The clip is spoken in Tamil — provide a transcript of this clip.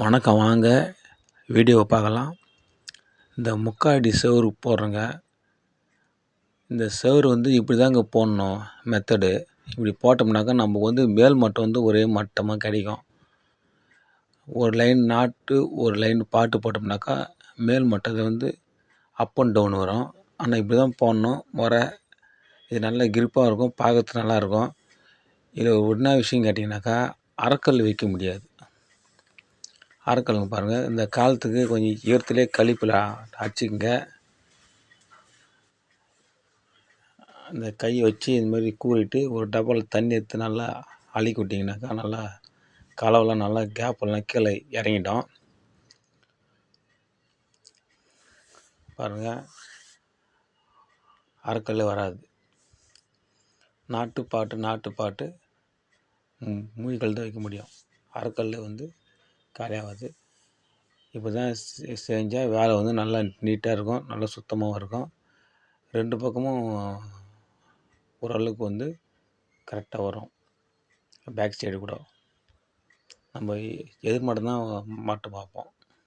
வணக்கம். வாங்க வீடியோவை பார்க்கலாம். இந்த முக்காடி செவுரு போடுறோங்க. இந்த செவுரு இப்படி தாங்க போடணும் மெத்தடு. இப்படி போட்டோம்னாக்கா நமக்கு மேல் மட்டம் ஒரே மட்டமாக கிடைக்கும். ஒரு லைன் நாட்டு ஒரு லைன் பாட்டு போட்டோம்னாக்கா மேல் மட்டத்தை அப் அண்ட் டவுன் வரும். ஆனால் இப்படி தான் போடணும் முறை. இது நல்ல கிரிப்பாக இருக்கும், பார்க்கறதுக்கு நல்லாயிருக்கும். இதில் என்ன விஷயம் கேட்டிங்கனாக்கா அரைக்கல் வைக்க முடியாது. அரைக்கல்லுங்க பாருங்கள், இந்த காலத்துக்கு கொஞ்சம் ஈரத்திலே கழிப்பில் அடிச்சிக்கங்க. இந்த கையை வச்சு இந்த மாதிரி கூறிட்டு ஒரு டப்பாவில் தண்ணி எடுத்து நல்லா அழுக்கி விட்டிங்கனாக்கா நல்லா கலவெல்லாம் நல்லா கேப்பெல்லாம் கீழே இறங்கிடும். பாருங்கள், அரைக்கல் வராது. நாட்டு பாட்டு மூழ்கல் தான் வைக்க முடியும். அரைக்கல் காலியாகாது. இப்போ தான் செஞ்சால் வேலை நல்லா நீட்டாக இருக்கும், நல்லா சுத்தமாகவும் இருக்கும். ரெண்டு பக்கமும் ஓரளவுக்கு கரெக்டாக வரும். பேக் சைடு கூட நம்ம எதிர் மட்டும்தான் மாட்ட பார்ப்போம்.